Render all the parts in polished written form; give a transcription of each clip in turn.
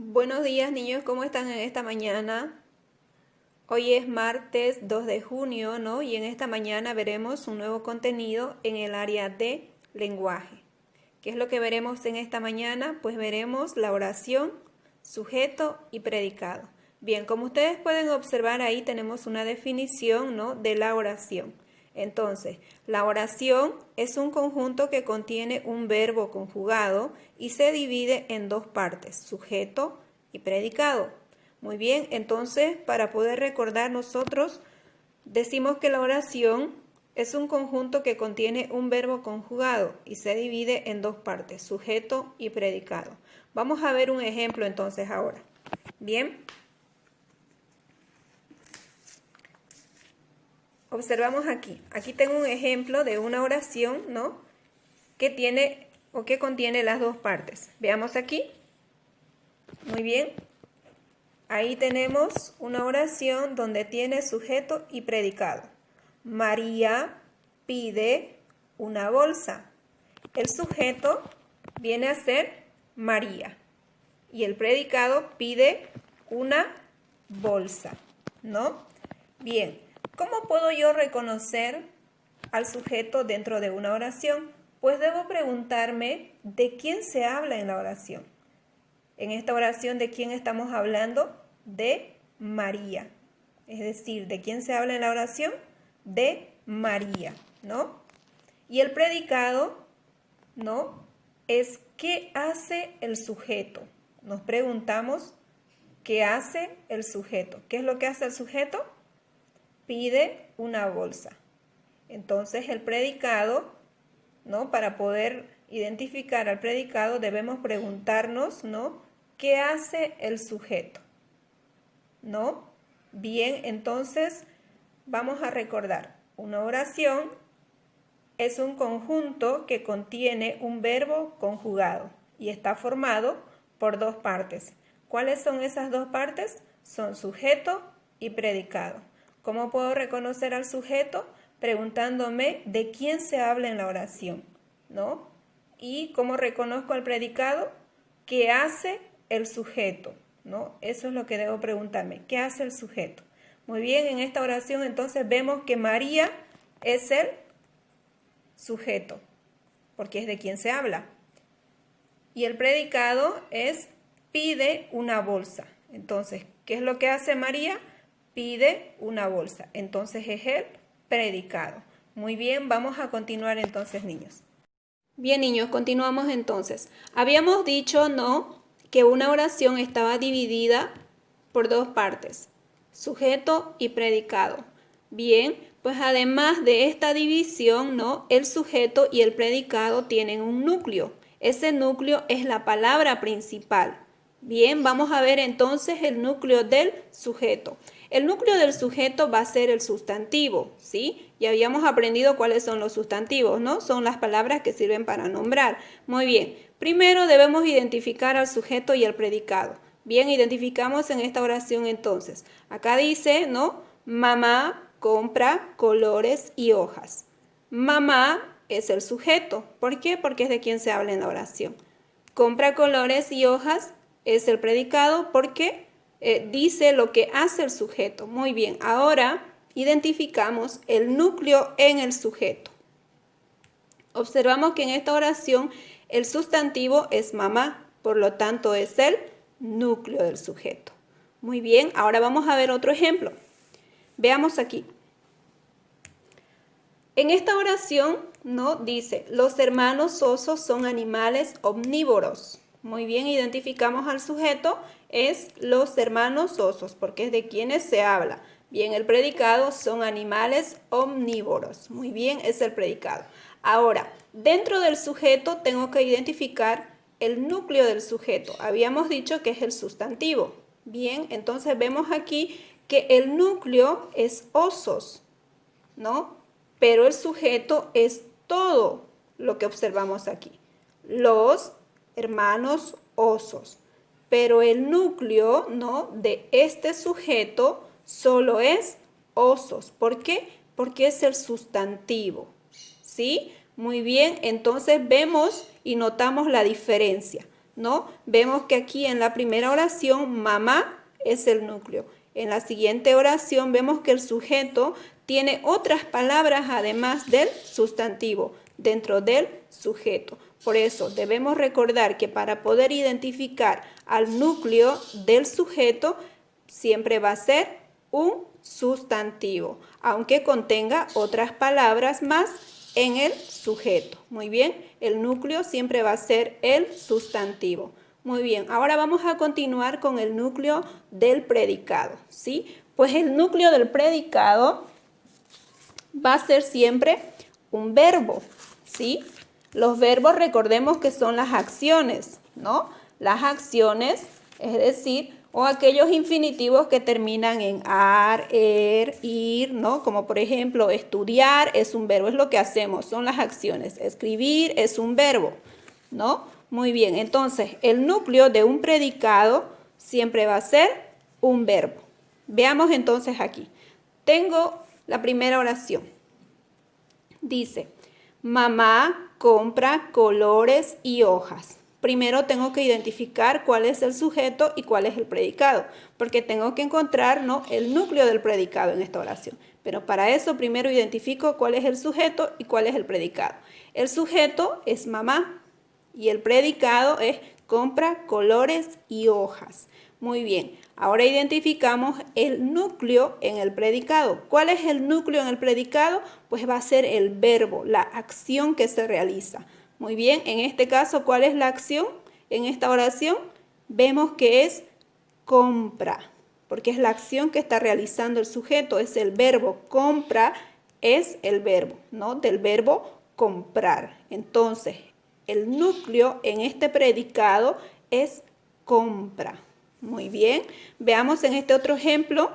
Buenos días, niños, ¿cómo están en esta mañana? Hoy es martes 2 de junio, ¿no? Y en esta mañana veremos un nuevo contenido en el área de lenguaje. ¿Qué es lo que veremos en esta mañana? Pues veremos la oración, sujeto y predicado. Bien, como ustedes pueden observar ahí tenemos una definición, ¿no?, de la oración. Entonces, la oración es un conjunto que contiene un verbo conjugado y se divide en dos partes, sujeto y predicado. Muy bien, entonces para poder recordar nosotros decimos que la oración es un conjunto que contiene un verbo conjugado y se divide en dos partes, sujeto y predicado. Vamos a ver un ejemplo entonces ahora. Bien. Observamos aquí. Aquí tengo un ejemplo de una oración, ¿no?, que tiene o que contiene las dos partes. Veamos aquí. Muy bien. Ahí tenemos una oración donde tiene sujeto y predicado. María pide una bolsa. El sujeto viene a ser María y el predicado pide una bolsa, ¿no? Bien, ¿cómo puedo yo reconocer al sujeto dentro de una oración? Pues debo preguntarme de quién se habla en la oración. En esta oración, ¿de quién estamos hablando? De María. Es decir, ¿de quién se habla en la oración? De María, ¿no? Y el predicado, ¿no?, es ¿qué hace el sujeto? Nos preguntamos, ¿qué hace el sujeto? ¿Qué es lo que hace el sujeto? Pide una bolsa. Entonces, el predicado, ¿no?, para poder identificar al predicado debemos preguntarnos, ¿no?, ¿qué hace el sujeto? ¿No? Bien, entonces vamos a recordar. Una oración es un conjunto que contiene un verbo conjugado y está formado por dos partes. ¿Cuáles son esas dos partes? Son sujeto y predicado. ¿Cómo puedo reconocer al sujeto? Preguntándome de quién se habla en la oración, ¿no? ¿Y cómo reconozco al predicado? ¿Qué hace el sujeto? ¿No? Eso es lo que debo preguntarme. ¿Qué hace el sujeto? Muy bien, en esta oración entonces vemos que María es el sujeto, porque es de quien se habla. Y el predicado es pide una bolsa. Entonces, ¿qué es lo que hace María? Pide una bolsa. Entonces es el predicado. Muy bien, vamos a continuar entonces, niños. Bien, niños, continuamos entonces. Habíamos dicho, ¿no?, que una oración estaba dividida por dos partes, sujeto y predicado. Bien, pues además de esta división, ¿no?, el sujeto y el predicado tienen un núcleo. Ese núcleo es la palabra principal. Bien, vamos a ver entonces el núcleo del sujeto. El núcleo del sujeto va a ser el sustantivo, ¿sí? Ya habíamos aprendido cuáles son los sustantivos, ¿no? Son las palabras que sirven para nombrar. Muy bien. Primero debemos identificar al sujeto y al predicado. Bien, identificamos en esta oración entonces. Acá dice, ¿no?, mamá compra colores y hojas. Mamá es el sujeto. ¿Por qué? Porque es de quien se habla en la oración. Compra colores y hojas es el predicado porque dice lo que hace el sujeto. Muy bien, ahora identificamos el núcleo en el sujeto. Observamos que en esta oración el sustantivo es mamá, por lo tanto es el núcleo del sujeto. Muy bien, ahora vamos a ver otro ejemplo. Veamos aquí. En esta oración, ¿no?, dice, los hermanos osos son animales omnívoros. Muy bien, identificamos al sujeto, es los hermanos osos, porque es de quienes se habla. Bien, el predicado son animales omnívoros. Muy bien, es el predicado. Ahora, dentro del sujeto tengo que identificar el núcleo del sujeto. Habíamos dicho que es el sustantivo. Bien, entonces vemos aquí que el núcleo es osos, ¿no? Pero el sujeto es todo lo que observamos aquí. Los hermanos osos. Pero el núcleo, ¿no?, de este sujeto solo es osos. ¿Por qué? Porque es el sustantivo. ¿Sí? Muy bien, entonces vemos y notamos la diferencia. ¿no? Vemos que aquí en la primera oración, mamá es el núcleo. En la siguiente oración vemos que el sujeto tiene otras palabras además del sustantivo dentro del sujeto. Por eso debemos recordar que para poder identificar al núcleo del sujeto siempre va a ser un sustantivo, aunque contenga otras palabras más en el sujeto. Muy bien, el núcleo siempre va a ser el sustantivo. Muy bien, ahora vamos a continuar con el núcleo del predicado, ¿sí? Pues el núcleo del predicado va a ser siempre un verbo, ¿sí? Los verbos recordemos que son las acciones, ¿no? Las acciones, es decir, o aquellos infinitivos que terminan en ar, ir, ¿no? Como por ejemplo, estudiar es un verbo, es lo que hacemos, son las acciones. Escribir es un verbo, ¿no? Muy bien, entonces el núcleo de un predicado siempre va a ser un verbo. Veamos entonces aquí. Tengo la primera oración. Dice, mamá compra colores y hojas. Primero tengo que identificar cuál es el sujeto y cuál es el predicado, porque tengo que encontrar, ¿no?, el núcleo del predicado en esta oración. Pero para eso primero identifico cuál es el sujeto y cuál es el predicado. El sujeto es mamá y el predicado es compra colores y hojas. Muy bien, ahora identificamos el núcleo en el predicado. ¿Cuál es el núcleo en el predicado? Pues va a ser el verbo, la acción que se realiza. Muy bien, en este caso, ¿cuál es la acción? En esta oración vemos que es compra, porque es la acción que está realizando el sujeto, es el verbo. Compra es el verbo, ¿no? Del verbo comprar. Entonces, el núcleo en este predicado es compra. Muy bien, veamos en este otro ejemplo,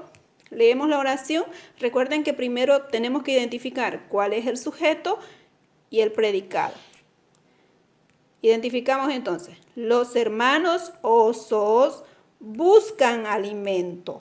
leemos la oración. Recuerden que primero tenemos que identificar cuál es el sujeto y el predicado. Identificamos entonces, los hermanos osos buscan alimento.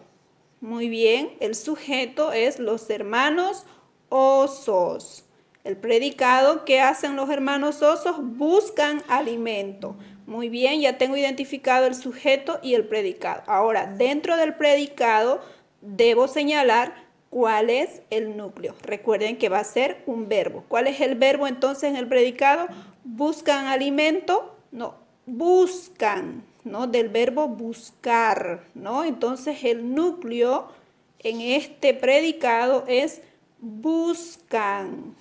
Muy bien, el sujeto es los hermanos osos. El predicado, ¿qué hacen los hermanos osos? Buscan alimento. Muy bien, ya tengo identificado el sujeto y el predicado. Ahora, dentro del predicado, debo señalar cuál es el núcleo. Recuerden que va a ser un verbo. ¿Cuál es el verbo entonces en el predicado? ¿Buscan alimento? No, buscan, ¿no? Del verbo buscar, ¿no? Entonces, el núcleo en este predicado es buscan.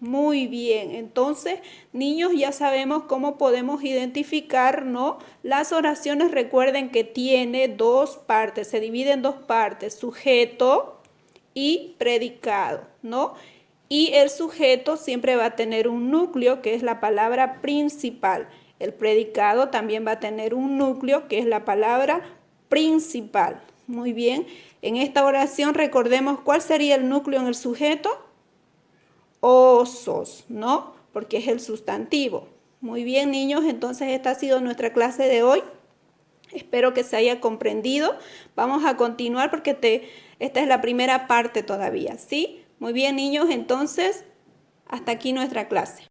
Muy bien, entonces, niños, ya sabemos cómo podemos identificar, ¿no? Las oraciones, recuerden que tiene dos partes, se divide en dos partes, sujeto y predicado, ¿no? Y el sujeto siempre va a tener un núcleo, que es la palabra principal. El predicado también va a tener un núcleo, que es la palabra principal. Muy bien, en esta oración recordemos cuál sería el núcleo en el sujeto. Osos, ¿no? Porque es el sustantivo. Muy bien, niños, entonces esta ha sido nuestra clase de hoy. Espero que se haya comprendido. Vamos a continuar porque esta es la primera parte todavía, ¿sí? Muy bien, niños, entonces hasta aquí nuestra clase.